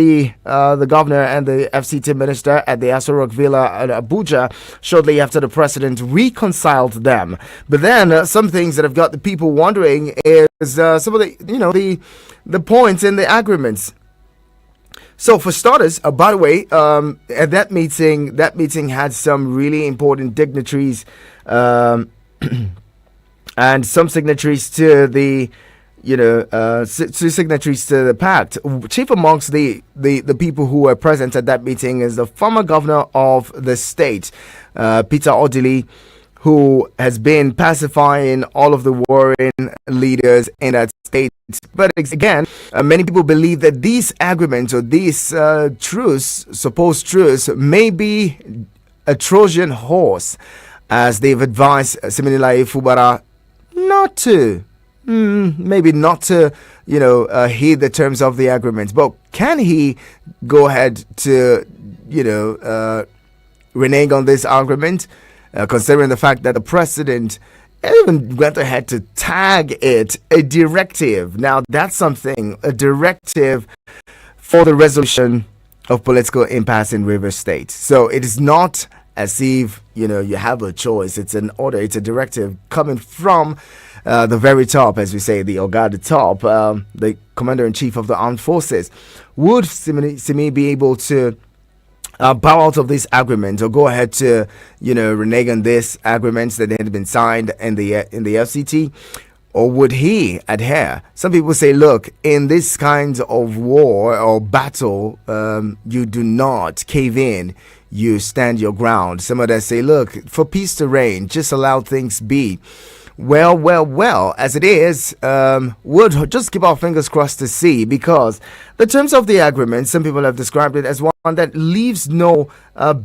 the governor and the FCT minister at the Aso Rock Villa at Abuja shortly after the president reconciled them. But then some things that have got the people wondering is some of the points in the agreements. So for starters, by the way, at that meeting had some really important dignitaries and some signatories to the signatories to the pact. Chief amongst the people who were present at that meeting is the former governor of the state, Peter Odili, who has been pacifying all of the warring leaders in that state. But again, many people believe that these agreements or these supposed truce, may be a Trojan horse, as they've advised Siminalayi Fubara not to. Maybe not to, heed the terms of the agreement. But can he go ahead to, renege on this agreement, considering the fact that the president even went ahead to tag it a directive? Now, that's something, a directive for the resolution of political impasse in Rivers State. So it is not as if, you have a choice. It's an order, it's a directive coming from the very top, as we say, the Oga at the top, the commander-in-chief of the armed forces. Would Simi be able to bow out of this agreement or go ahead to, renege on this agreements that had been signed in the FCT? Or would he adhere? Some people say, look, in this kind of war or battle, you do not cave in. You stand your ground. Some others say, look, for peace to reign, just allow things be. Well, as it is, we'll just keep our fingers crossed to see, because the terms of the agreement, some people have described it as one that leaves no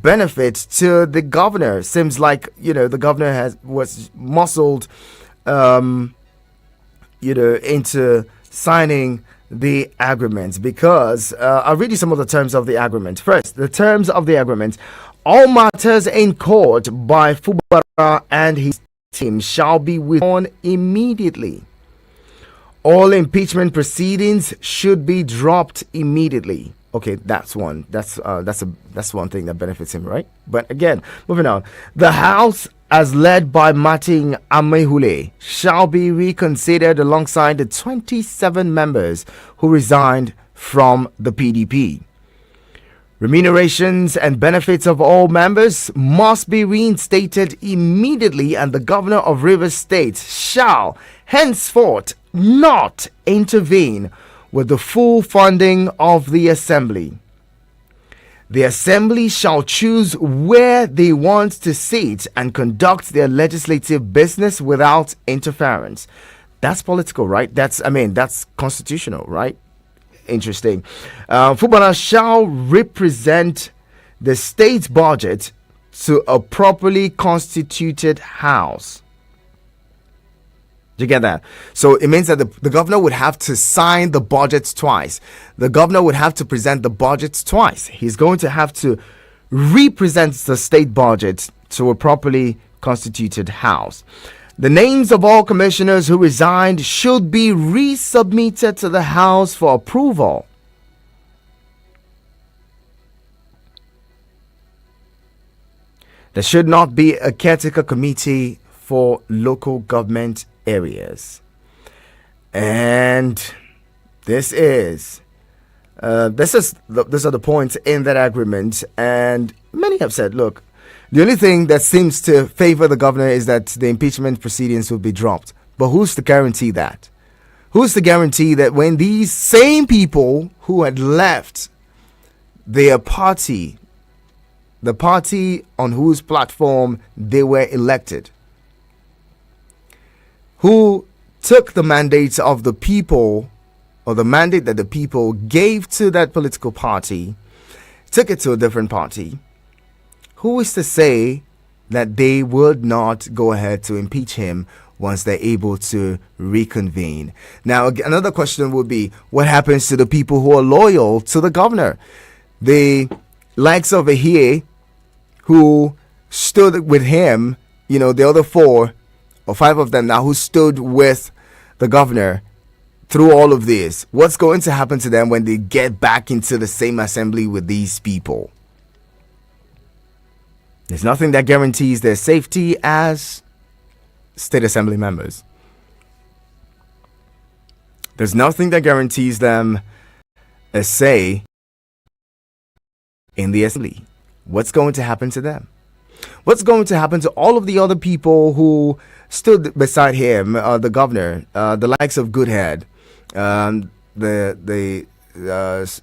benefit to the governor. Seems like, the governor was muscled, into signing the agreement, because I'll read you some of the terms of the agreement. First, the terms of the agreement: all matters in court by Fubara and his team shall be withdrawn immediately. All impeachment proceedings should be dropped immediately. Okay, that's one. That's one thing that benefits him, right? But again, moving on. The House, as led by Martin Amehule, shall be reconsidered alongside the 27 members who resigned from the PDP. Remunerations and benefits of all members must be reinstated immediately, and the governor of Rivers State shall henceforth not intervene with the full funding of the assembly. The assembly shall choose where they want to sit and conduct their legislative business without interference. That's political, right? That's constitutional, right? Interesting. Fubara shall represent the state budget to a properly constituted house. Do you get that? So it means that the governor would have to sign the budgets twice. The governor would have to present the budgets twice. He's going to have to represent the state budget to a properly constituted house. The names of all commissioners who resigned should be resubmitted to the House for approval. There should not be a caretaker committee for local government areas. And these are the points in that agreement. And many have said, look, the only thing that seems to favor the governor is that the impeachment proceedings will be dropped. But who's to guarantee that? Who's to guarantee that when these same people who had left their party, the party on whose platform they were elected, who took the mandates of the people, or the mandate that the people gave to that political party, took it to a different party, who is to say that they would not go ahead to impeach him once they're able to reconvene? Now, another question would be, what happens to the people who are loyal to the governor? The likes of Ahie, who stood with him, the other 4 or 5 of them now who stood with the governor through all of this, what's going to happen to them when they get back into the same assembly with these people? There's nothing that guarantees their safety as state assembly members. There's nothing that guarantees them a say in the assembly. What's going to happen to them? What's going to happen to all of the other people who stood beside him, the governor, the likes of Goodhead, the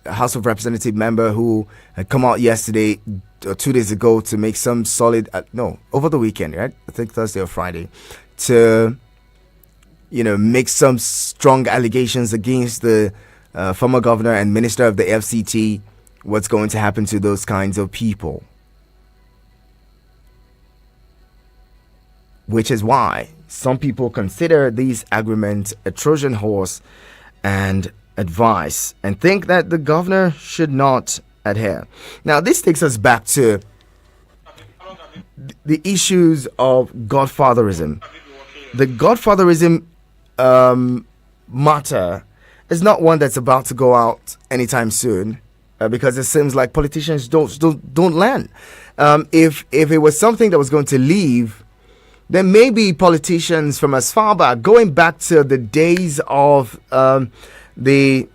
House of Representative member who had come out yesterday or 2 days ago to make some solid, over the weekend, right? I think Thursday or Friday, to, make some strong allegations against the former governor and minister of the FCT. What's going to happen to those kinds of people? Which is why some people consider these agreements a Trojan horse and advice and think that the governor should not adhere. Now, this takes us back to the issues of godfatherism. The godfatherism matter is not one that's about to go out anytime soon, because it seems like politicians don't learn. If it was something that was going to leave, then maybe politicians from as far back, going back to the days of the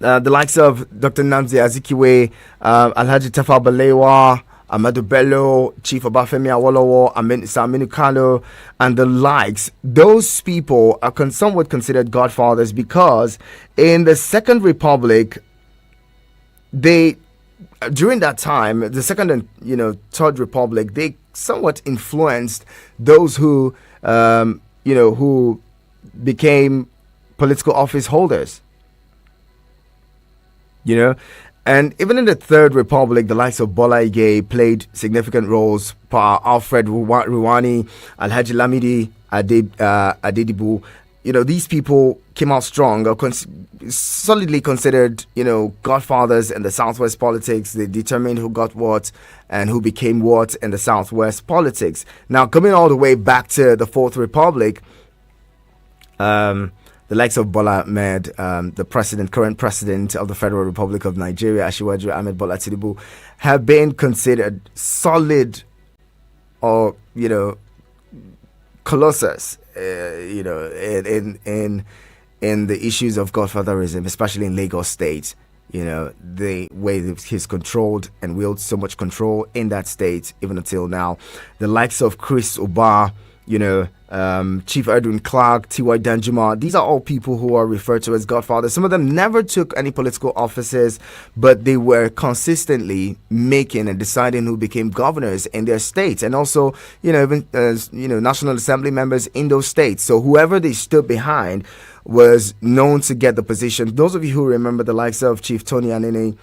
likes of Dr. Nnamdi Azikiwe, Alhaji Tafawa Balewa, Amadu Bello, Chief Obafemi Awolowo, Saminu Kano, and the likes. Those people are somewhat considered godfathers because in the Second Republic, during that time, the Second and Third Republic, they somewhat influenced those who who became political office holders. And even in the Third Republic, the likes of Bola Ige played significant roles. Alfred Ruwani, Alhaji Lamidi Adedibu, these people came out strong, solidly considered, godfathers in the Southwest politics. They determined who got what and who became what in the Southwest politics. Now, coming all the way back to the Fourth Republic, the likes of Bola Ahmed, the current president of the Federal Republic of Nigeria, Asiwaju Ahmed Bola Tinubu, have been considered solid or, colossus, in the issues of godfatherism, especially in Lagos State. The way he's controlled and wields so much control in that state, even until now. The likes of Chris Oba, Chief Edwin Clark, T.Y. Danjuma, these are all people who are referred to as godfathers. Some of them never took any political offices, but they were consistently making and deciding who became governors in their states, and also, even National Assembly members in those states. So whoever they stood behind was known to get the position. Those of you who remember the likes of Chief Tony Anene,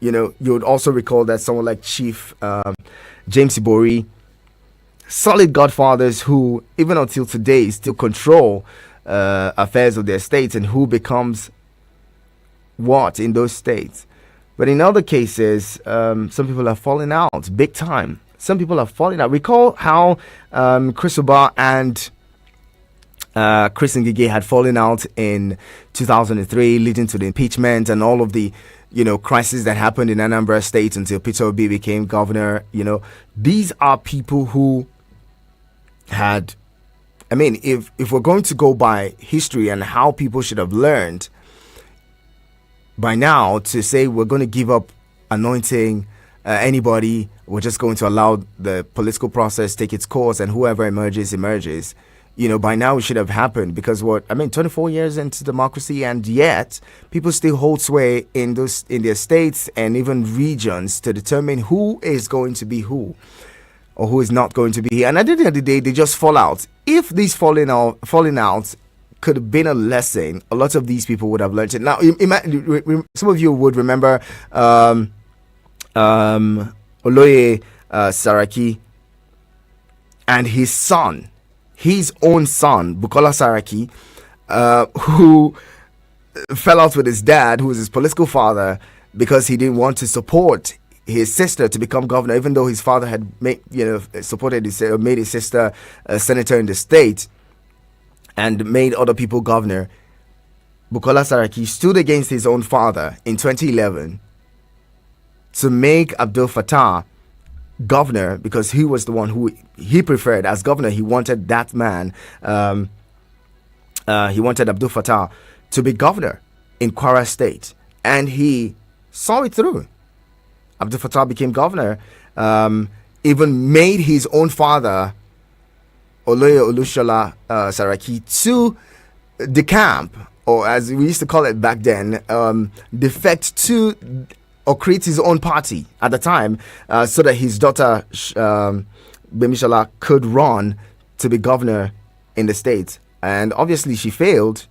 you would also recall that someone like Chief James Ibori, solid godfathers who, even until today, still control affairs of their states and who becomes what in those states. But in other cases, some people are falling out big time. Some people are falling out. Recall how Chris Oba and Chris Ngige had fallen out in 2003, leading to the impeachment and all of the crisis that happened in Anambra State until Peter Obi became governor. These are people who had, if we're going to go by history and how people should have learned by now, to say we're going to give up anointing anybody, we're just going to allow the political process take its course and whoever emerges. By now it should have happened, because 24 years into democracy, and yet people still hold sway in their states and even regions to determine who is going to be who or who is not going to be. And at the end of the day, they just fall out. If these falling out could have been a lesson, a lot of these people would have learned it. Now, some of you would remember Oloye Saraki and his own son, Bukola Saraki, who fell out with his dad, who was his political father, because he didn't want to support his sister to become governor, even though his father had made his sister a senator in the state. and made other people governor, Bukola Saraki stood against his own father in 2011 to make Abdul Fattah governor, because he was the one who he preferred as governor. He wanted that man, he wanted Abdul Fattah to be governor in Kwara State, and he saw it through. Abdul Fattah became governor, even made his own father, Oloye Olushola Saraki, to the camp, or as we used to call it back then, defect to or create his own party at the time, so that his daughter Bemishola could run to be governor in the state. And obviously she failed.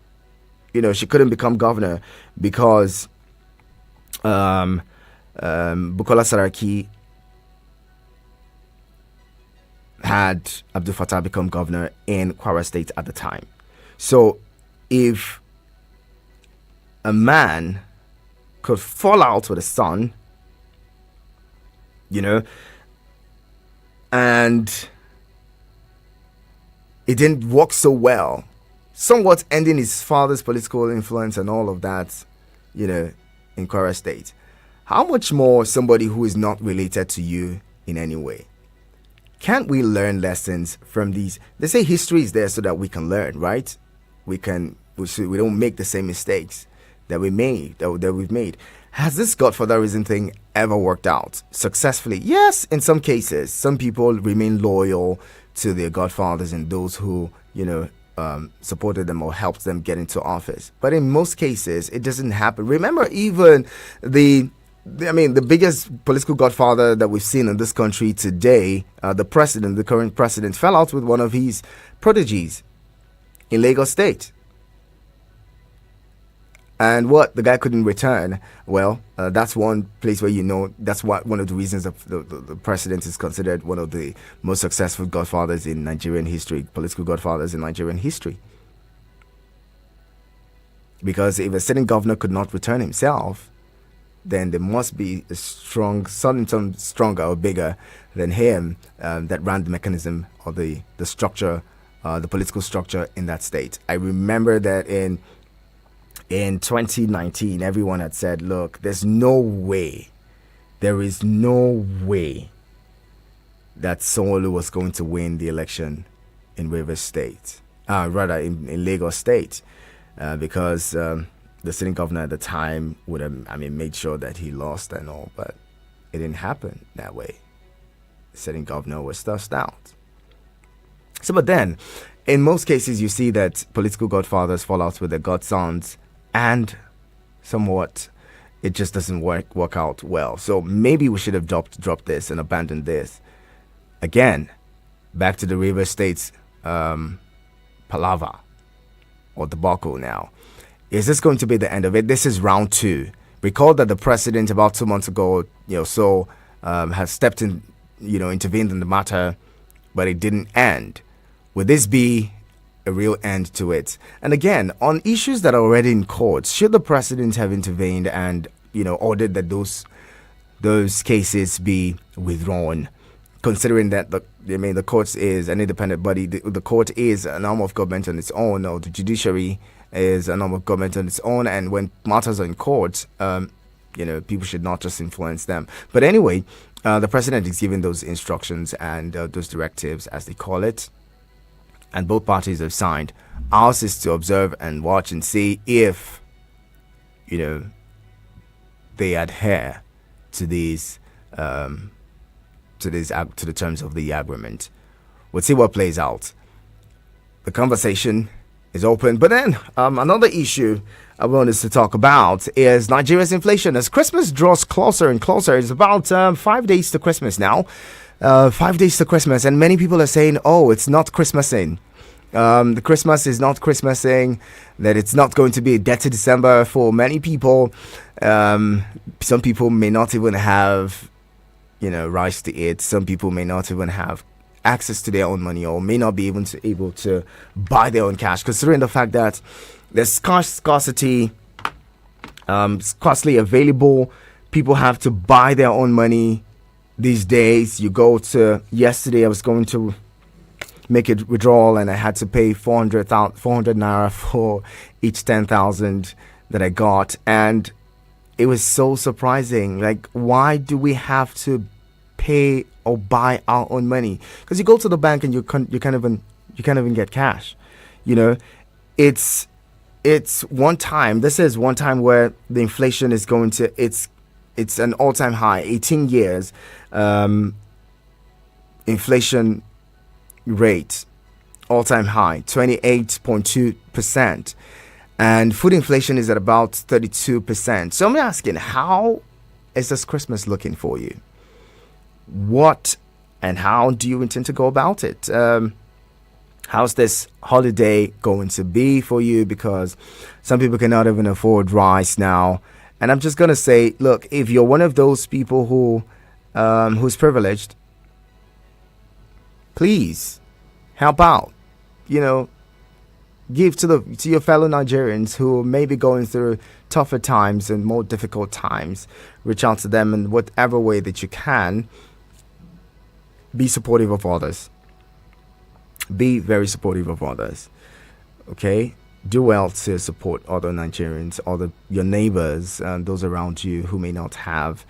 She couldn't become governor because Bukola Saraki had Abdul Fattah become governor in Kwara State at the time. So if a man could fall out with a son, and it didn't work so well, somewhat ending his father's political influence and all of that, in Kwara State. How much more somebody who is not related to you in any way? Can't we learn lessons from these? They say history is there so that we can learn, right? We don't make the same mistakes that we've made. Has this godfatherism thing ever worked out successfully? Yes, in some cases. Some people remain loyal to their godfathers and those who, supported them or helped them get into office. But in most cases, it doesn't happen. Remember, even the biggest political godfather that we've seen in this country today, the current president, fell out with one of his prodigies in Lagos State. And the guy couldn't return. Well, that's one place where that's one of the reasons the president is considered one of the most successful godfathers in Nigerian history, political godfathers in Nigerian history. Because if a sitting governor could not return himself, then there must be a something stronger or bigger than him that ran the mechanism or the structure, the political structure in that state. I remember that in 2019, everyone had said, look, there is no way that Sanwo-Olu was going to win the election in Rivers State, in Lagos State, because the sitting governor at the time would have, made sure that he lost and all, but it didn't happen that way. The sitting governor was tossed out. So, but then, in most cases, you see that political godfathers fall out with their godsons, and somewhat it just doesn't work out well. So maybe we should have dropped this and abandoned this. Again, back to the River State's palaver or debacle now. Is this going to be the end of it? This is round 2. Recall that the president about 2 months ago, has stepped in, intervened in the matter, but it didn't end. Would this be a real end to it? And again, on issues that are already in courts, should the president have intervened and ordered that those cases be withdrawn, considering that the courts is an independent body, the court is an arm of government on its own, or the judiciary is an arm of government on its own, and when matters are in court, people should not just influence them. But anyway, the president is giving those instructions and those directives, as they call it, and both parties have signed. Ours is to observe and watch and see if, they adhere to these, to the terms of the agreement. We'll see what plays out. The conversation is open. But then another issue I want us to talk about is Nigeria's inflation. As Christmas draws closer and closer, it's about 5 days to Christmas now. 5 days to Christmas, and many people are saying, oh, it's not Christmasing. The Christmas is not Christmasing, that it's not going to be a dirty December for many people. Some people may not even have, rice to eat. Some people may not even have access to their own money, or may not be able to buy their own cash, considering the fact that there's scarcity, scarcely available. People have to buy their own money these days. Yesterday I was going to make a withdrawal, and I had to pay 400 naira for each 10,000 that I got. And it was so surprising. Like, why do we have to pay or buy our own money? Because you go to the bank and you can't even get cash. You know, it's one time. This is one time where the inflation is going to it's an all-time high. 18 years inflation rate, all-time high, 28.2%. And food inflation is at about 32%. So I'm asking, how is this Christmas looking for you? What and how do you intend to go about it? How's this holiday going to be for you? Because some people cannot even afford rice now. And I'm just going to say, look, if you're one of those people who's privileged, please help out. You know, give to your fellow Nigerians who may be going through tougher times and more difficult times. Reach out to them in whatever way that you can. Be supportive of others. Be very supportive of others. Okay? Do well to support other Nigerians, your neighbors, and those around you who may not have.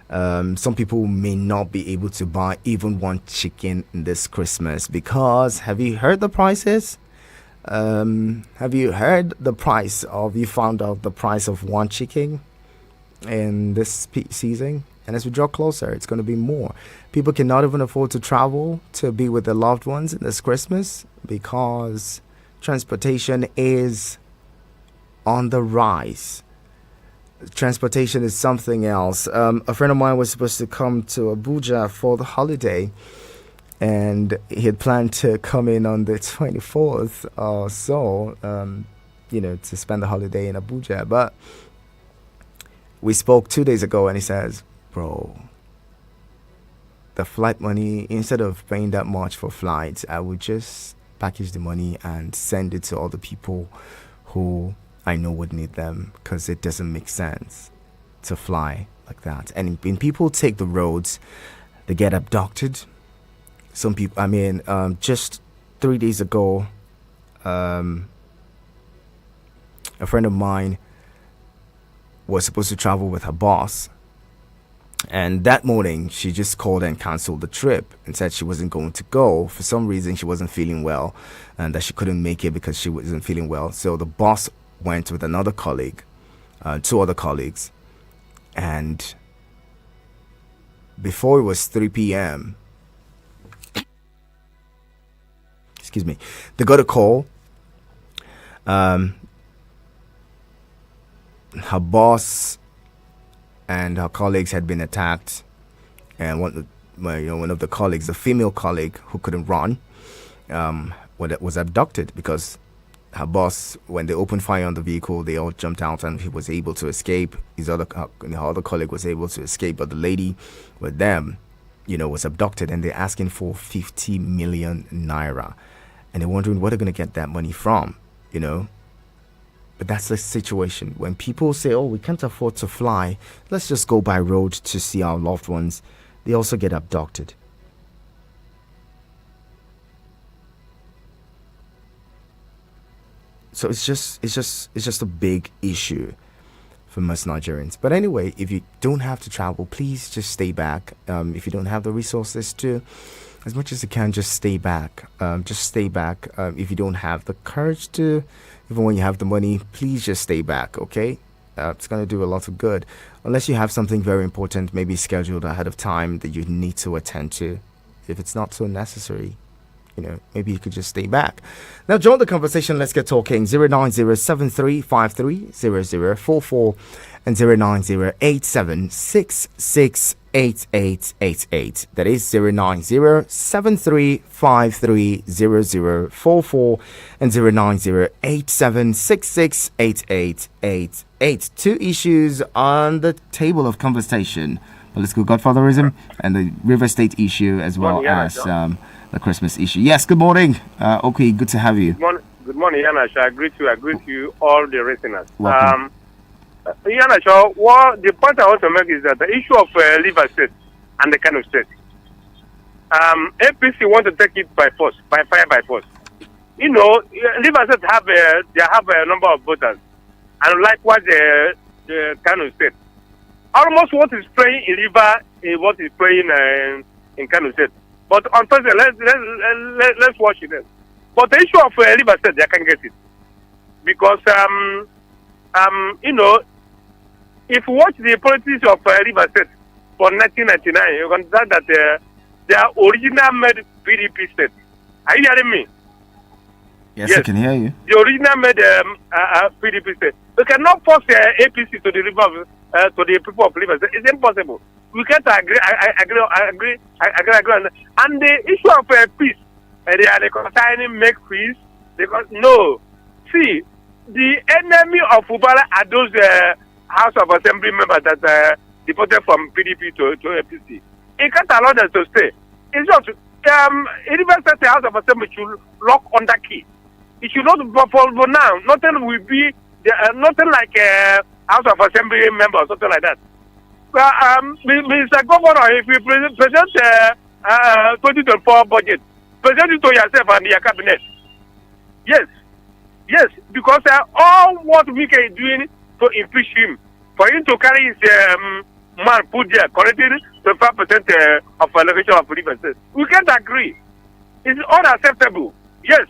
Some people may not be able to buy even one chicken this Christmas because, have you heard the prices? Have you heard the price you found out the price of one chicken in this season? And as we draw closer, it's going to be more. People cannot even afford to travel to be with their loved ones this Christmas because transportation is on the rise. Transportation is something else. A friend of mine was supposed to come to Abuja for the holiday, and he had planned to come in on the 24th or so, to spend the holiday in Abuja. But we spoke 2 days ago, and he says, bro, the flight money, instead of paying that much for flights, I would just package the money and send it to all the people who I know would need them, because it doesn't make sense to fly like that. And when people take the roads, they get abducted. Some people, just 3 days ago, a friend of mine was supposed to travel with her boss. And that morning, she just called and canceled the trip and said she wasn't going to go. For some reason, she wasn't feeling well and that she couldn't make it because she wasn't feeling well. So the boss went with another colleague, 2 other colleagues. And before it was 3 p.m., they got a call. Her boss and her colleagues had been attacked, and one of the colleagues, a female colleague who couldn't run, was abducted because her boss, when they opened fire on the vehicle, they all jumped out and he was able to escape. Her other colleague was able to escape, but the lady with them, was abducted, and they're asking for 50 million naira, and they're wondering where they're going to get that money from, But that's the situation. When people say, oh, we can't afford to fly, let's just go by road to see our loved ones, they also get abducted. So it's just a big issue for most Nigerians. But anyway, if you don't have to travel, please just stay back. If you don't have the resources to, as much as you can, just stay back. Just stay back. If you don't have the courage to, even when you have the money, please just stay back, okay? It's going to do a lot of good. Unless you have something very important, maybe scheduled ahead of time that you need to attend to. If it's not so necessary, maybe you could just stay back. Now, join the conversation. Let's get talking. 09073530044 and 09087668888. That is 09073530044 and 09087668888. 2 issues on the table of conversation: political godfatherism and the River State issue, as well as the Christmas issue. Yes, good morning. Okay, good to have you. Good morning, Yanasha. I greet you, all the listeners. Welcome. Yanasha, the point I want to make is that the issue of River State and the kind of state. APC want to take it by force, by fire, by force. You know, Rivers State they have a number of voters, and likewise the Kano State. Almost what is playing in River is what is playing in Kano State. But on Thursday, let's watch it. But the issue of River State, they can get it because you know, if you watch the politics of River State for 1999, you can understand that they are original made PDP state. Are you hearing me? Yes, I can hear you. The original made PDP state. We cannot force APC to the river to the people of River State. It's impossible. We can't agree. I agree. And the issue of peace, they are reconciling, make peace. Because no, see, the enemy of Fubara are those House of Assembly members that deported from PDP to APC. It can't allow them to stay. It's just River State House of Assembly should lock on the key. It should not for now. Nothing will be nothing like House of Assembly member or something like that. Mr. Governor, if you present 2024 budget, present it to yourself and your cabinet. Yes, because all what Wike is doing to impeach him, for him to carry his man put there, corrected to 5% of allocation of River State. We can't agree. It's unacceptable. Yes.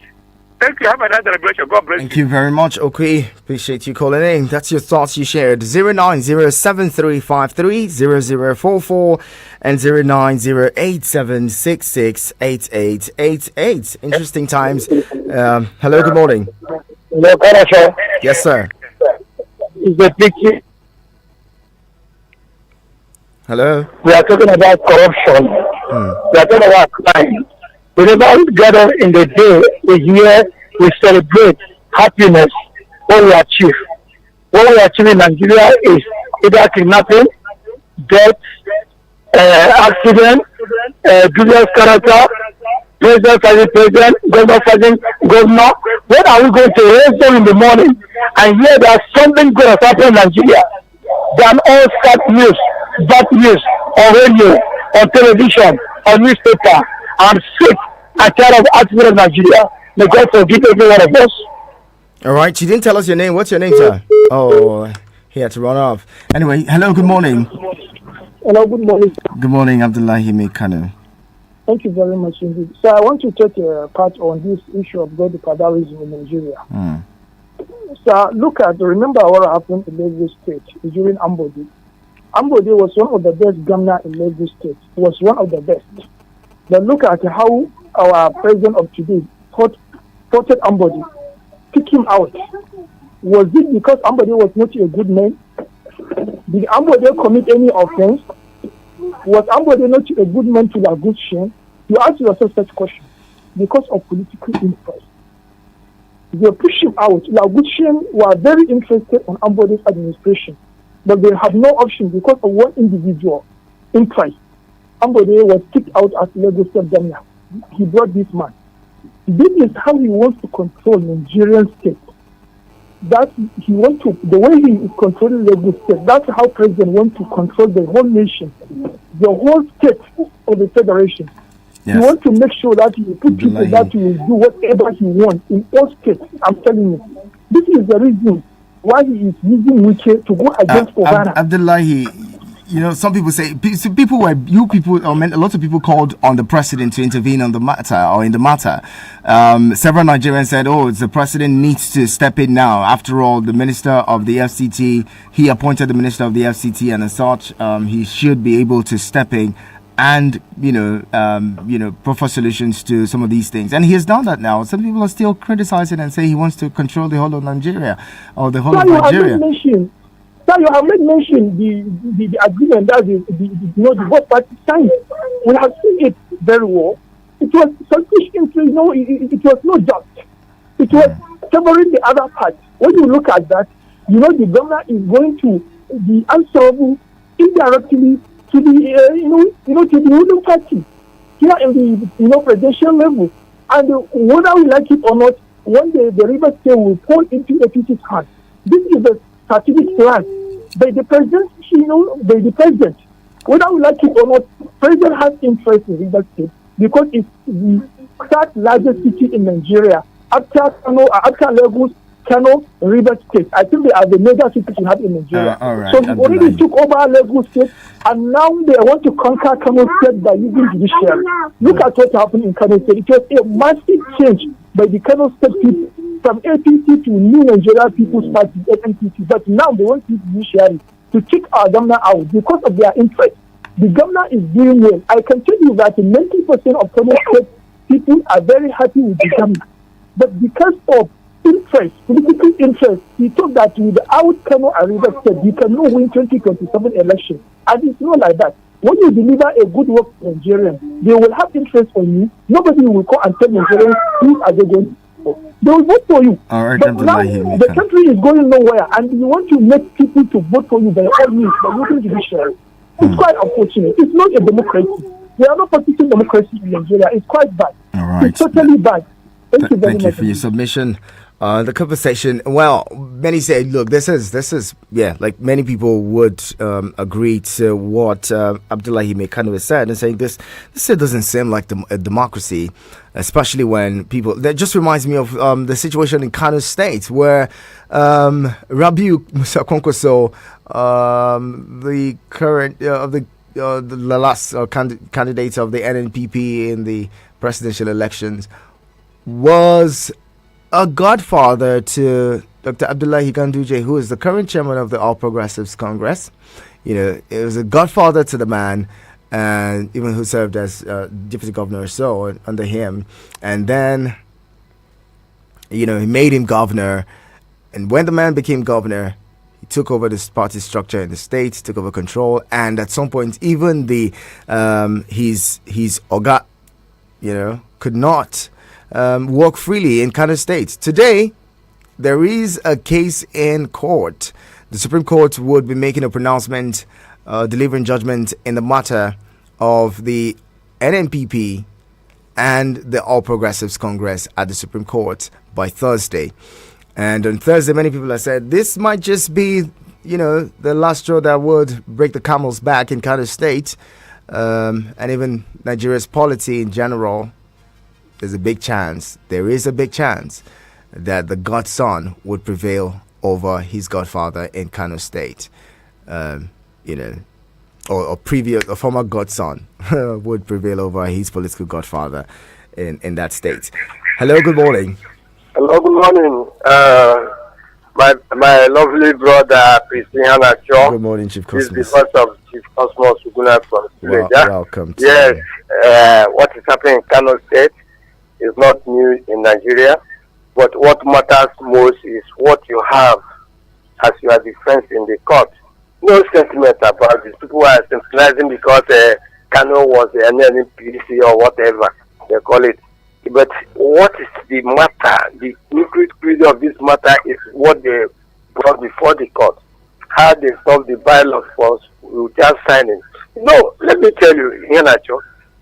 Thank you. Have another regulation. God bless you. Thank you very much, okay. Appreciate you calling in. That's your thoughts you shared. 09073530044 and 09087668888. Interesting times. Hello, good morning. Hello, Karacho. Yes, sir. It's a picture. Hello. We are talking about corruption. We are talking about crime. We never gather in the day, a year, we celebrate happiness, what we achieve. What we achieve in Nigeria is either kidnapping, death, accident, dubious character, president fighting president, governor fighting governor. When are we going to raise them in the morning and hear that something good has happened in Nigeria? Than all sad news, bad news, on radio, on television, on newspaper. I'm sick and tired of accident in Nigeria. May God forgive every one of us. All right, you didn't tell us your name. What's your name, sir? Oh, he had to run off. Anyway, hello, good morning. Hello, good morning. Good morning, Abdullahi Mekano. Thank you very much indeed. So I want to take part on this issue of God federalism in Nigeria. So remember what happened in Lagos State during Ambode. Ambode was one of the best governors in Lagos State. Was one of the best. But look at how our president of today ported Ambode, kick him out. Was it because Ambode was not a good man? Did Ambode commit any offense? Was Ambode not a good man to Lagosian? You ask yourself such question because of political interest. They push him out. Lagosian were very interested in Ambode's administration, but they have no option because of one individual interest. Ambode was kicked out as Lagos State governor. He brought this man. This is how he wants to control Nigerian state. That he wants to, the way he is controlling Lagos State, that's how president wants to control the whole nation, the whole state of the federation. Yes. He wants to make sure that he put people that he will do whatever he wants in all states. I'm telling you. This is the reason why he is using Wike to go against Fubara. Abdullahi, you know, some people say, a lot of people called on the president to intervene on the matter or in the matter. Several Nigerians said, the president needs to step in now. After all, the minister of the FCT, he appointed the minister of the FCT, and as such, he should be able to step in and, proffer solutions to some of these things. And he has done that now. Some people are still criticizing and say he wants to control the whole of Nigeria or the whole of Nigeria. So you have made mention the agreement that the both parties signed. We have seen it very well. It was selfish interest, it was not just. It was favoring the other part. When you look at that, the governor is going to be answerable indirectly to the to the ruling party here in the presidential level. And whether we like it or not, one day the River State will fall into APC's hands. This is a strategic plan by the president, by the president. Whether we like it or not, president has interest in River State. because it's the third largest city in Nigeria after Kano, after Lagos, Kano, River State. I think they are the major cities we have in Nigeria. So they already took over Lagos State, and now they want to conquer Kano State by using judiciary. Look at what happened in Kano State. It was a massive change by the Kano State people from APC to New Nigeria People's Party, NPP. But now they want to use judiciary to kick our governor out because of their interest. The governor is doing well. I can tell you that 90% of Kano State people are very happy with the governor. But because of interest, political interest, he thought that without Kano and River State, you cannot win 2027 election. And it's not like that. When you deliver a good work to Nigerians, they will have interest on you. Nobody will come and tell Nigerians who are they going for. They will vote for you. But now the country is going nowhere, and you want to make people to vote for you by all means, by using judiciary. It's quite unfortunate. It's not a democracy. We are not practicing democracy in Nigeria. It's quite bad. All right. It's totally bad. Thank you very much. Thank you for your submission. The conversation, well, many say, look, this is, like many people would agree to what Abdullahi Mekano said and saying this doesn't seem like a democracy, especially when people, that just reminds me of the situation in Kano State where Rabiu Musa Kwankwaso, the current, the last candidate of the NNPP in the presidential elections, was a godfather to Dr. Abdullahi Ganduje, who is the current chairman of the All Progressives Congress. It was a godfather to the man, and even who served as deputy governor or so under him. And then, he made him governor. And when the man became governor, he took over this party structure in the state, took over control, and at some point, even his Oga, could not walk freely in Kano State. Today, there is a case in court. The Supreme Court would be making a pronouncement, delivering judgment in the matter of the NNPP and the All Progressives Congress at the Supreme Court by Thursday. And on Thursday, many people have said this might just be, the last straw that would break the camel's back in Kano State, and even Nigeria's polity in general. There is a big chance that the godson would prevail over his godfather in Kano State. Or a former godson would prevail over his political godfather in that state. Hello, good morning. Hello, good morning. My lovely brother, Christian Acho. Good morning, Chief Cosmos. This is the first of Chief Cosmos Uguna from Suleja. Welcome. Yes, what is happening in Kano State is not new in Nigeria, but what matters most is what you have as your defense in the court. No sentiment about this. People are sensationalizing because Kano was an NNPC or whatever they call it. But what is the matter? The nitty-gritty of this matter is what they brought before the court. How they solved the bylaws for without signing. No, let me tell you, Nacho,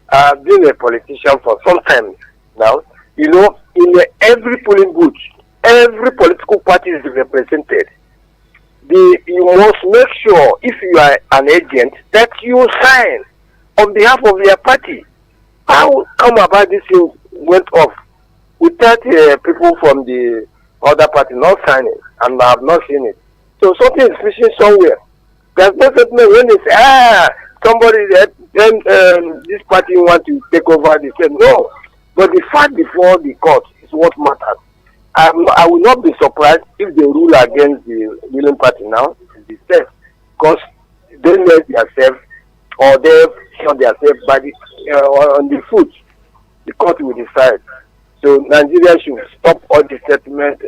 I've been a politician for some time now. In every polling booth, every political party is represented. You must make sure, if you are an agent, that you sign on behalf of your party. How come about this thing went off without people from the other party not signing, and I have not seen it? So something is missing somewhere. There's no statement when they say, somebody then this party want to take over the state. No. But the fact before the court is what matters. I will not be surprised if they rule against the ruling party now, the state, because they let themselves or they shot themselves by on the foot. The court will decide. So Nigeria should stop all the statement,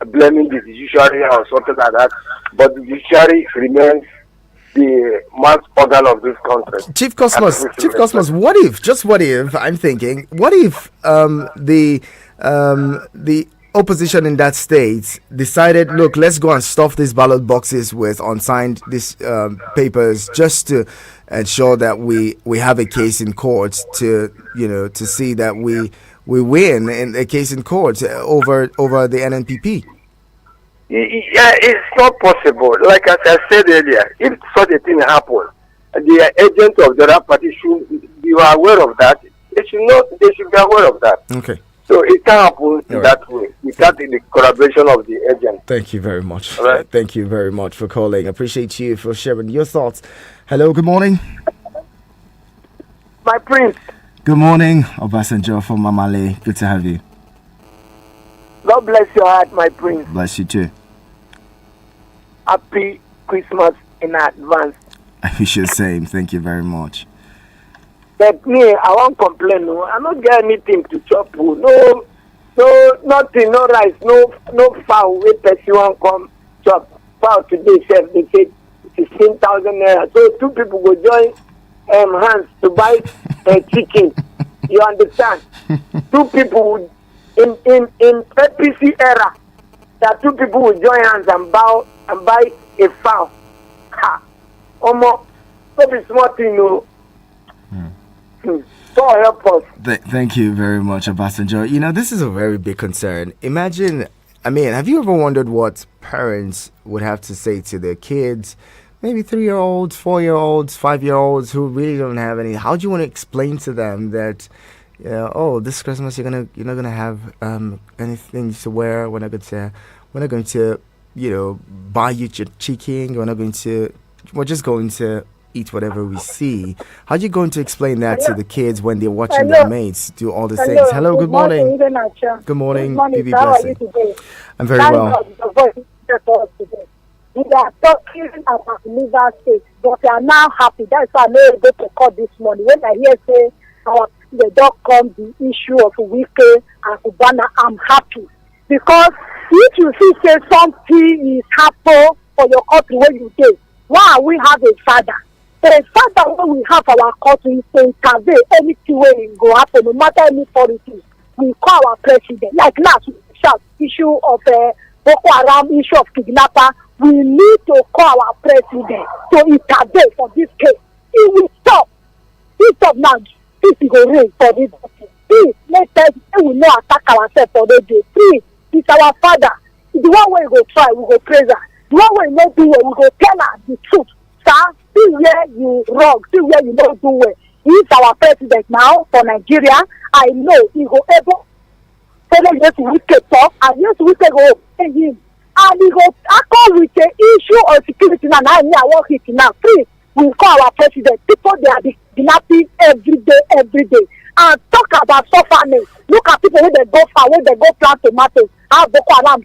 blaming the judiciary or something like that. But the judiciary remains the mass organ of this country. Chief Cosmos, what if, I'm thinking, what if the opposition in that state decided, look, let's go and stuff these ballot boxes with unsigned papers just to ensure that we have a case in court to see that we win in a case in court over the NNPP? Yeah, it's not possible. Like as I said earlier, if such a thing happens, the agent of the other party should be aware of that. They should know. They should be aware of that. Okay. So it can happen in All that way without the collaboration of the agent. Thank you very much. All right. Thank you very much for calling. Appreciate you for sharing your thoughts. Hello, good morning. My prince, Good morning, Obasanjo from Mamale. Good to have you. God bless your heart, my prince. Bless you too. Happy Christmas in advance. I wish you the same. Thank you very much. But me, I won't complain. No, I don't get anything to chop. No, nothing, no rice, no fowl. Wait, person won't come chop fowl today. Chef, they say 16,000 naira. So two people go join hands to buy chicken. You understand? Two people in APC era, that two people will join hands and buy a fowl. Ha! Almost so be smart, you know. So help us. Thank you very much, Obasanjo. You know, this is a very big concern. Imagine, I mean, have you ever wondered what parents would have to say to their kids? Maybe 3-year-olds, 4-year-olds, 5-year-olds who really don't have any. How do you want to explain to them that, oh, this Christmas you're not gonna have anything to wear. We're not going to buy you chicken. We're just going to eat whatever we see. How are you going to explain that to the kids when they're watching their mates do all the things? Hello, good morning. Good morning, BB Blessing. I'm very well. We are talking about liver state, but we are now happy. That's why I'm not able to call this morning. When I hear say the dog come the issue of Wike and Fubara, I'm happy. Because if you see say something is happening for your country where you dey, why we have a father? The father when we have our country is to intervene anything where it go happen, no matter any politics. We call our president. Like last we shout issue of Boko Haram, issue of kidnapper. We need to call our president to intervene for this case. It will stop. It stop now. This is a rain for this. Please, let us, we will not attack ourselves for the day. Please, it's our father. The one way we go try, we go praise her. The one way we not do well, we go tell her the truth. Sir, see where you wrong, see where you don't do well. He is our president now for Nigeria. I know he will able follow yes wicked talk and yes wicked go pay him. And he go tackle with the issue of security now. I want it now. Please, we call our president. People they are kidnapping every day. And talk about suffering. Look at people when they go far, when they go plant tomatoes, how Boko Haram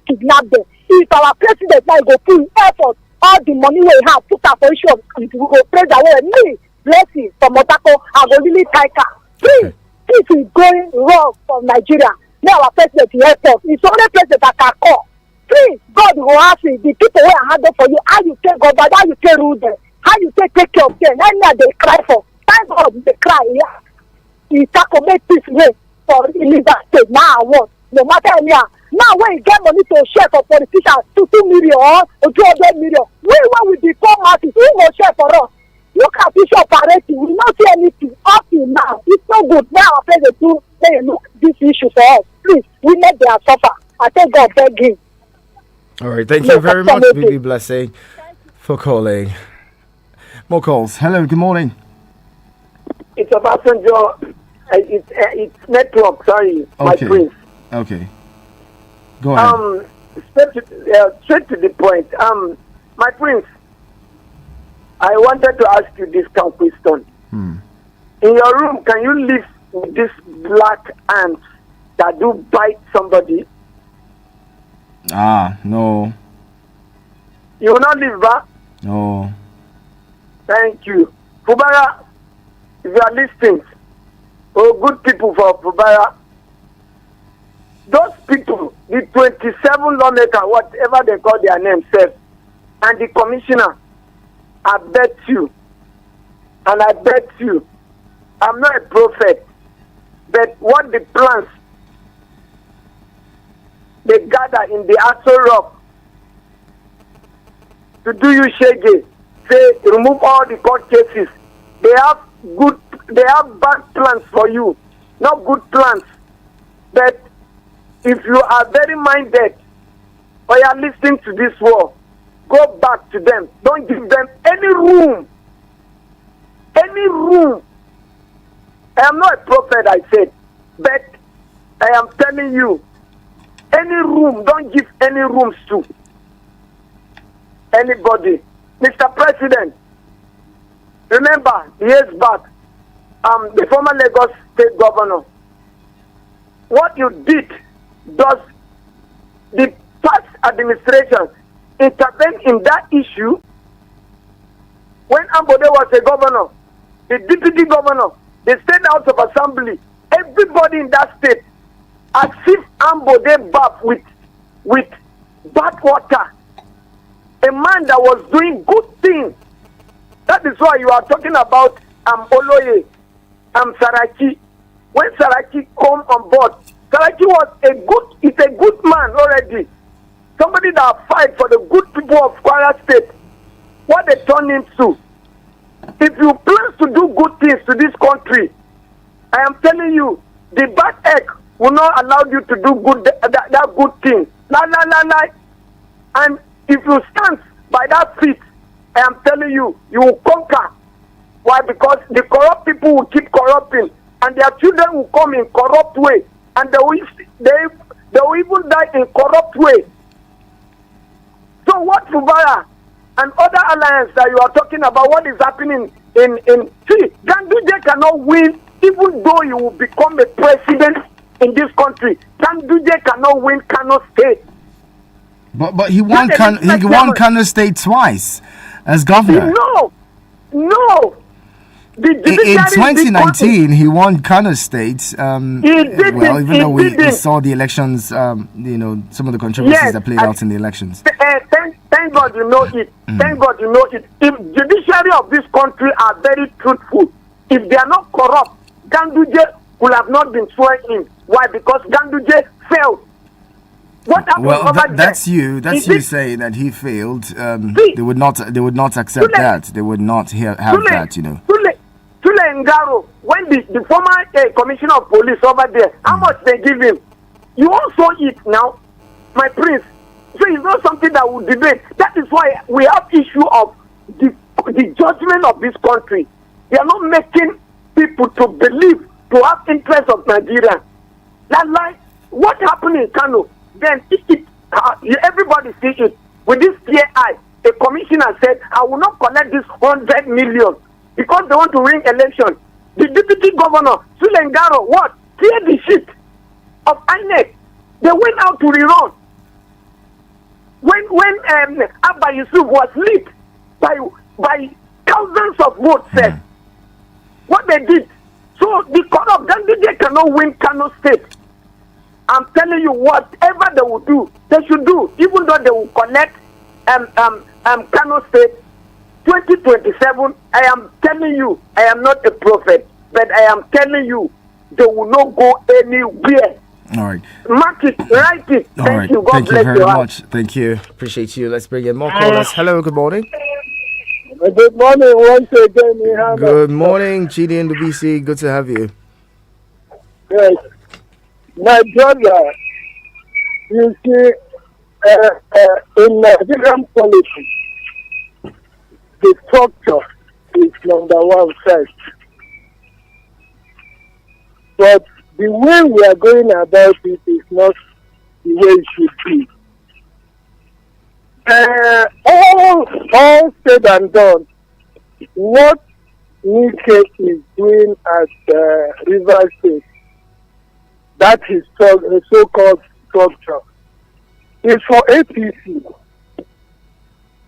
kidnap them. If our president now go put effort, all the money we have, put up for issue of security, we go praise away. Me, blessing from Motako, I go really take her. Please, this is going wrong from Nigeria. Now our president will help us. It's only president that can call. Please, God will ask me, the people who are handle for you, how you take God, how you take rule them, how you take care of them, and they cry for. Thank God they cry, yeah. He tackle make this way for illegal state. Now I want, no matter any. Now when you get money to share for politicians, 2 million or 200 million, when we become masses, who will share for us? Look at this operating, we not see anything up till now. It's so good. Now I say the two, they look this issue for us. Please, we let them suffer. I thank God beg him. All right, thank you very much, BB Blessing, for calling. More calls. Hello, good morning. It's a passenger. It's network. Sorry, my prince. Okay. Go ahead. Straight to the point. My prince, I wanted to ask you this question. In your room, can you live with this black ants that do bite somebody? No. You will not live back? No. Thank you. Fubara, if you are listening, good people for Fubara, those people, the 27 lawmakers, whatever they call their name, and the commissioner, I bet you, I'm not a prophet, but what the plans they gather in the Aso Rock to do you shege, say remove all the court cases. They have bad plans for you, not good plans. But if you are very minded or you are listening to this war, go back to them. Don't give them any room I am not a prophet, I said, but I am telling you, any room, don't give any rooms to anybody. Mr. President, remember, years back, the former Lagos State Governor, what you did, does the past administration intervene in that issue? When Ambode was a governor, the deputy governor, the state house of assembly, everybody in that state, as if Ambode bathed with bad water. A man that was doing good things. That is why you are talking about Oloye, Saraki. When Saraki come on board, Saraki is a good man already. Somebody that fight for the good people of Kwara State. What they turn into. If you plan to do good things to this country, I am telling you, the bad egg will not allow you to do that good thing. And if you stand by that feet, I am telling you, you will conquer. Why? Because the corrupt people will keep corrupting, and their children will come in corrupt way, and they will even die in corrupt way. So what Fubara and other alliance that you are talking about, what is happening in see, Ganduje cannot win, even though he will become a president in this country. Ganduje cannot win Kano State. But he won Kano State twice as governor. No. In 2019, he won Kano State. Even though we saw the elections, some of the controversies that played out in the elections. Thank God you know it. Thank God you know it. If judiciary of this country are very truthful, if they are not corrupt, Ganduje would have not been sworn in. Why? Because Ganduje failed. What happened over there? That's you saying that he failed. They would not accept that. They would not have that. Tule Ngaro, when the former commissioner of police over there, how much they give him? You also eat now, my prince. So it's not something that we debate. That is why we have issue of the judgment of this country. They are not making people to believe, to have interest of Nigeria. That's like what happened in Kano. Then everybody see it with this clear eye. A commissioner said, "I will not collect this 100 million because they want to win election." The deputy governor, Sulengaro, what? Clear the shit of INEC. They went out to rerun. When Abba Yusuf was leaked by thousands of votes, said what they did. So the corrupt Ganduje cannot win Kano State. I'm telling you, whatever they will do, they should do, even though they will collect Kano State 2027. I am telling you, I am not a prophet, but I am telling you, they will not go anywhere. All right. Mark it, write it. Thank you. God Thank bless you very you. Much. Thank you. Appreciate you. Let's bring in more callers. Hello, good morning. Good morning once again. Good morning, GD and the BC. Good to have you. Yes. My brother, you see, in Nigerian politics, the structure is number one first. But the way we are going about it is not the way it should be. All said and done, what Wike is doing at River State, that is so-called structure, is for APC.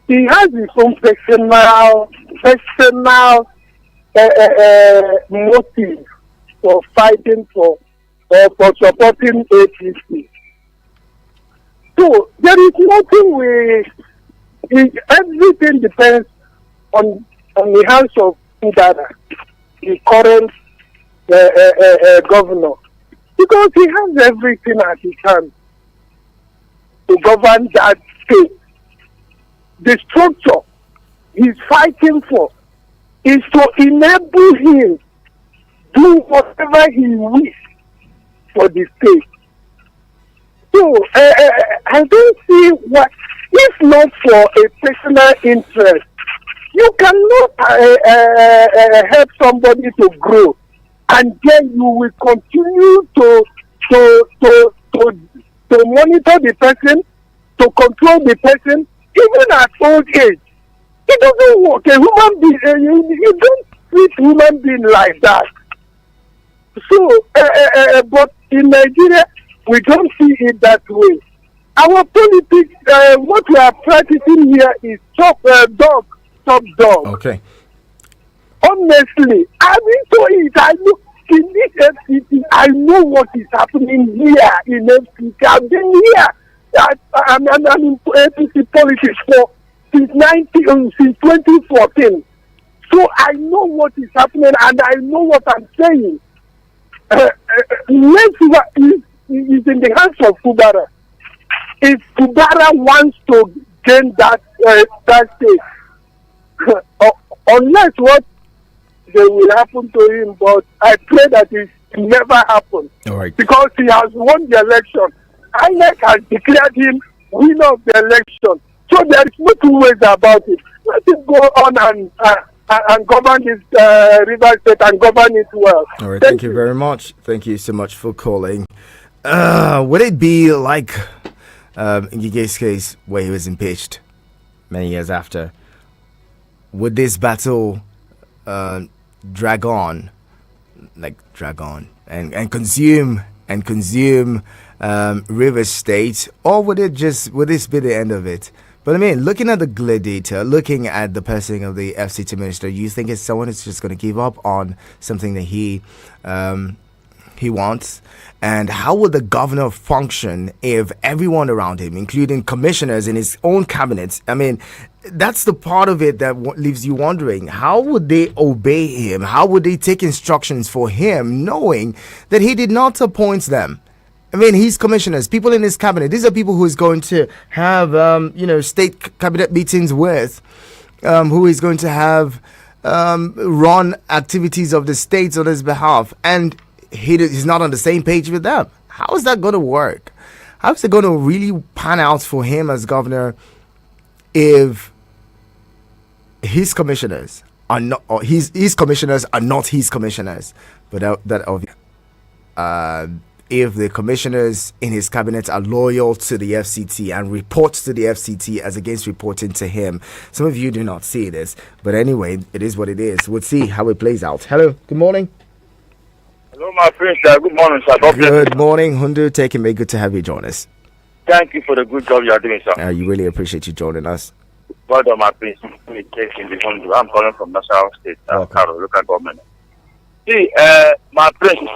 He has his own personal motive for fighting for supporting APC. So there is nothing everything depends on the hands of Fubara, the current governor, because he has everything at his hand to govern that state. The structure he's fighting for is to enable him do whatever he wishes for the state. So I don't see what, if not for a personal interest, you cannot help somebody to grow and then you will continue to monitor the person, to control the person, even at old age. It doesn't work. A human being, you don't treat human being like that. So, but in Nigeria, we don't see it that way. Our politics, what we are practicing here is top dog. Okay. Honestly, I mean, so it. I look in this FCT. I know what is happening here in FCT. I've been here. I'm in FCT politics for since 2014. So I know what is happening, and I know what I'm saying. Lesiwa is in the hands of Fubara. If Fubara wants to gain that state, unless what they will happen to him, but I pray that it never happen. All right. Because he has won the election. INEC has declared him winner of the election. So there is no two ways about it. Let him go on and govern this River State and govern it well. All right. Thank you very much. Thank you so much for calling. Would it be like in Gige's case where he was impeached many years after? Would this battle drag on and consume River State, or would this be the end of it? But I mean, looking at the gladiator, looking at the person of the FCT minister, you think it's someone who's just going to give up on something that he wants? And how would the governor function if everyone around him, including commissioners in his own cabinet, I mean, that's the part of it that leaves you wondering, how would they obey him? How would they take instructions for him, knowing that he did not appoint them? I mean, his commissioners, people in his cabinet, these are people who is going to have, state cabinet meetings with, who is going to have run activities of the states on his behalf. And he's not on the same page with them. How is that going to work? How is it going to really pan out for him as governor if his commissioners are not, or his commissioners are not his commissioners? But if the commissioners in his cabinet are loyal to the FCT and report to the FCT as against reporting to him. Some of you do not see this, but anyway, it is what it is. We'll see how it plays out. Hello, good morning. Hello, my friend, sir. Good morning, sir. Good morning, Hundu. Taking me. Good to have you join us. Thank you for the good job you are doing, sir. You really appreciate you joining us. Well done, my prince. I'm calling from National State, local government. See, my prince,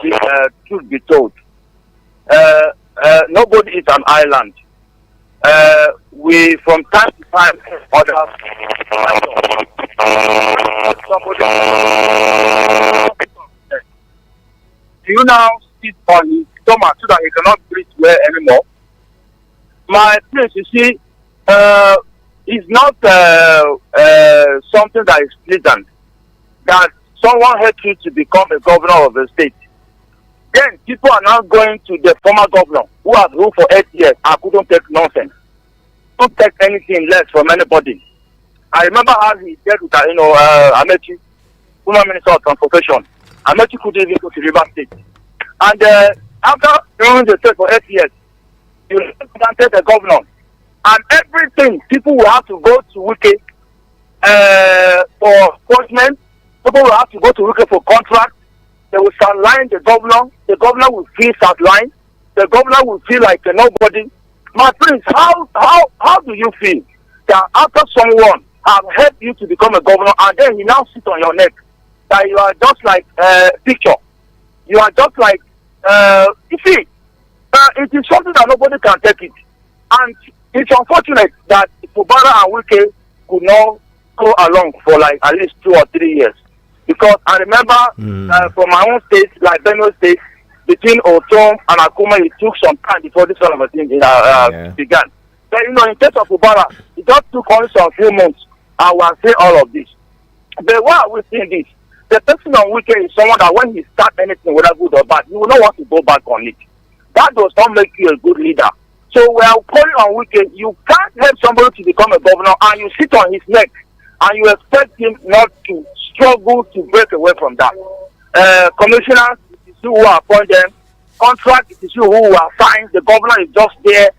truth be told, nobody is an island. We, from time to time, others, do you now sit on his stomach so that he cannot breathe well anymore? My prince, you see, is not something that is pleasant. That someone helped you to become a governor of a state. Then people are now going to the former governor who has ruled for 8 years and couldn't take nonsense. Don't take anything less from anybody. I remember how he dealt with, Amechi, former minister of transportation. Amechi couldn't even go to River State. And after running the state for 8 years, he represented the governor. And everything, people will have to go to Wike for appointment. People will have to go to Wike for contract. They will sideline the governor. The governor will feel sidelined. The governor will feel like a nobody. My prince, how do you feel that after someone have helped you to become a governor and then he now sits on your neck, that you are just like a picture? You are just like, you see, it is something that nobody can take it. And it's unfortunate that Fubara and Wike could not go along for like at least 2 or 3 years. Because I remember from my own state, like Benue State, between Otom and Akuma, it took some time before this sort of a thing began. But in case of Fubara, it just took only some few months. I will say all of this. But why are we saying this? The person on Wike is someone that when he starts anything, whether good or bad, he will not want to go back on it. That does not make you a good leader. So we are calling on Wike. You can't help somebody to become a governor and you sit on his neck and you expect him not to struggle to break away from that. Commissioners, it is you who appoint them. Contract, it is you who assign. The governor is just there.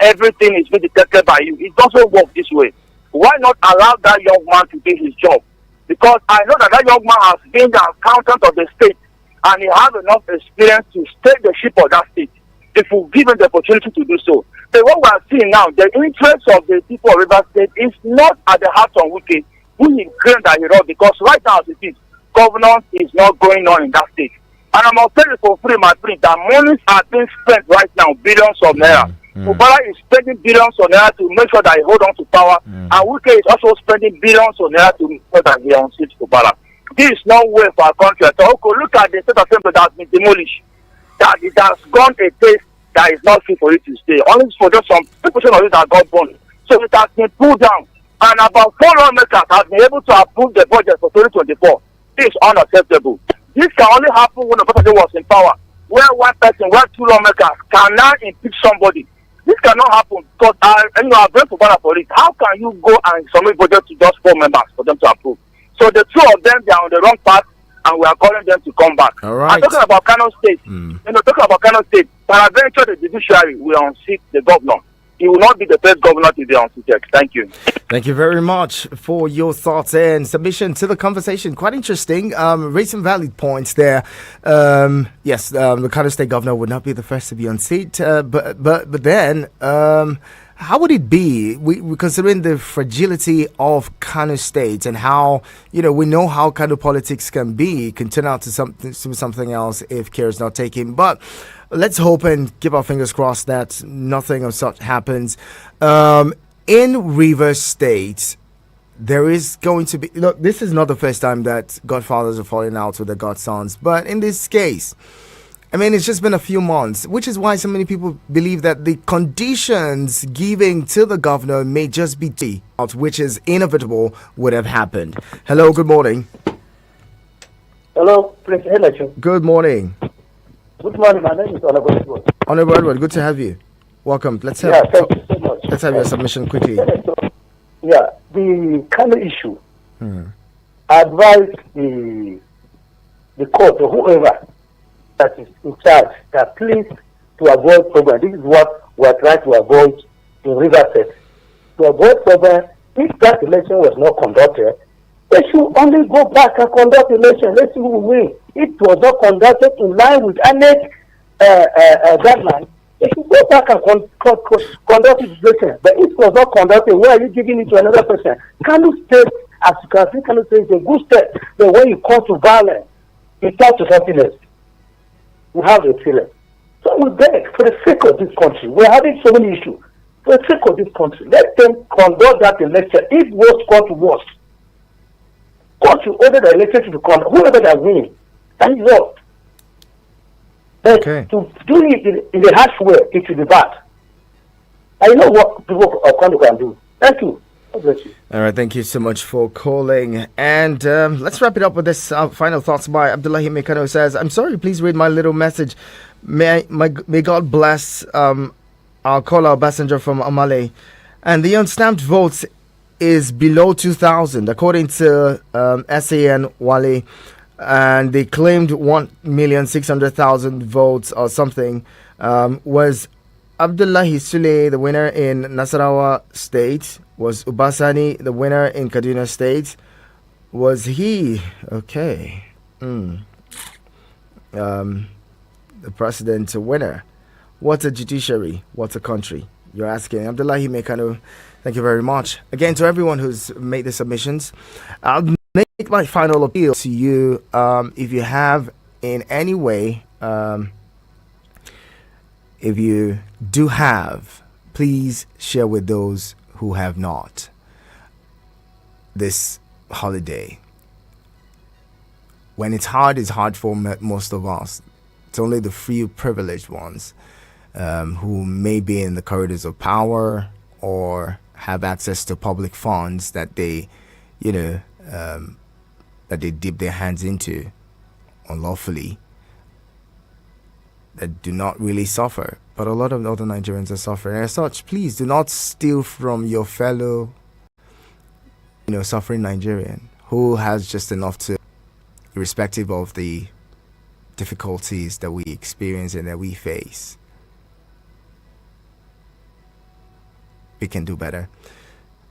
Everything is being detected by you. It doesn't work this way. Why not allow that young man to do his job? Because I know that young man has been the accountant of the state and he has enough experience to steer the ship of that state if we give him the opportunity to do so. But what we are seeing now, the interest of the people of River State is not at the heart of Wike, who is great that he wrote, because right now as it is, governance is not going on in that state. And I'm going to tell you for free, my friend, that monies are being spent right now, billions of naira. Fubara is spending billions of naira to make sure that he hold on to power, and Wike is also spending billions of naira to make sure that he unseats Fubara. This is no way for our country. So okay, look at the state assembly that has been demolished, that it has gone a taste that is not fit for it to stay. Only for just some portion of it that got burned. So it has been pulled down. And about 4 lawmakers have been able to approve the budget for 2024. This is unacceptable. This can only happen when the president was in power, where one person, where 2 lawmakers can now impeach somebody. This cannot happen because I've been for for it. How can you go and submit budget to just 4 members for them to approve? So the 2 of them, they are on the wrong path, and we are calling them to come back. All right. I'm talking about Kano State. Talking about Kano State, peradventure the judiciary will unseat the governor. He will not be the first governor to be unseated. Thank you. Thank you very much for your thoughts and submission to the conversation. Quite interesting. Raised some valid points there. Yes, the Kano State governor would not be the first to be unseated, but then how would it be? We considering the fragility of Kano State and how we know how Kano politics can turn out to something else if care is not taken. But let's hope and keep our fingers crossed that nothing of such happens. In Rivers State, there is going to be... Look, this is not the first time that godfathers are falling out with their godsons. But in this case, I mean, it's just been a few months, which is why so many people believe that the conditions given to the governor may just be which is inevitable, would have happened. Hello, good morning. Hello, Prince Hello. Good morning. Good morning, my name is Honorable Edward. Honorable Edward, good to have you. Welcome. Let's have, thank you so much. Let's have your submission quickly. Yeah, the Kano issue. I advise the court or whoever that is in charge that please to avoid problem. This is what we are trying to avoid in River State. To avoid problem, if that election was not conducted, they should only go back and conduct election. Let's see who will win. It was not conducted in line with any guideline. They should go back and conduct election. But if it was not conducted, why are you giving it to another person? Kano State, as you can see, Kano State is a good step. But when you come to violence, you start to something else. We have a feeling. So we beg for the sake of this country. We're having so many issues. For the sake of this country, let them conduct that election. If worst come to worst, God should order the election to conduct. Whoever that wins, that is all. But to do it in a harsh way, it should be bad. I know what people of Congo can do. Thank you. God bless you. All right, thank you so much for calling. And let's wrap it up with this final thoughts by Abdullahi Mekano says, I'm sorry, please read my little message. May God bless our caller passenger from Amale. And the unstamped votes is below 2,000, according to SAN Wale. And they claimed 1,600,000 votes or something. Was Abdullahi Sule the winner in Nasarawa State? Was Ubasani the winner in Kaduna State? Was he the president a winner? What a judiciary, what a country. You're asking. Abdullahi Mekano, thank you very much. Again, to everyone who's made the submissions, I'll make my final appeal to you. If you have in any way, if you do have, please share with those who have not this holiday. When it's hard for most of us. It's only the few privileged ones who may be in the corridors of power or have access to public funds that they, that they dip their hands into unlawfully, that do not really suffer. But a lot of other Nigerians are suffering. As such, please do not steal from your fellow, suffering Nigerian who has just enough to irrespective of the difficulties that we experience and that we face, we can do better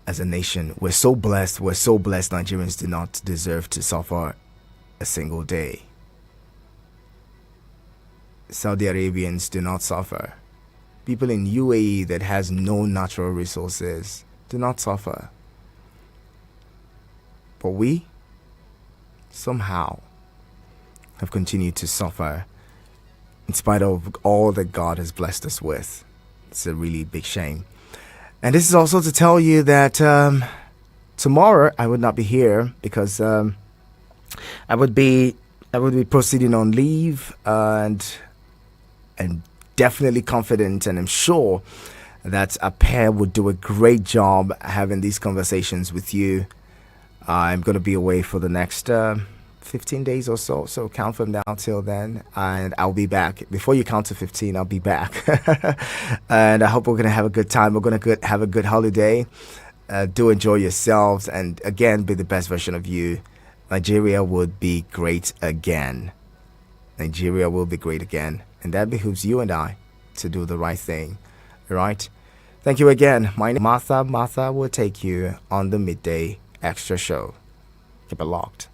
as a nation. We're so blessed. Nigerians do not deserve to suffer a single day. Saudi Arabians do not suffer. People in UAE that has no natural resources do not suffer. But we somehow have continued to suffer in spite of all that God has blessed us with. It's a really big shame. And this is also to tell you that tomorrow I would not be here because I would be proceeding on leave, and definitely confident, and I'm sure that a pair would do a great job having these conversations with you. I'm going to be away for the next 15 days or so count from now till then, and I'll be back. Before you count to 15, I'll be back. And I hope we're going to have a good time. We're going to have a good holiday. Do enjoy yourselves, and again, be the best version of you. Nigeria would be great again. Nigeria will be great again, and that behooves you and I to do the right thing. All right? Thank you again. My name is Martha. Martha will take you on the midday extra show. Keep it locked.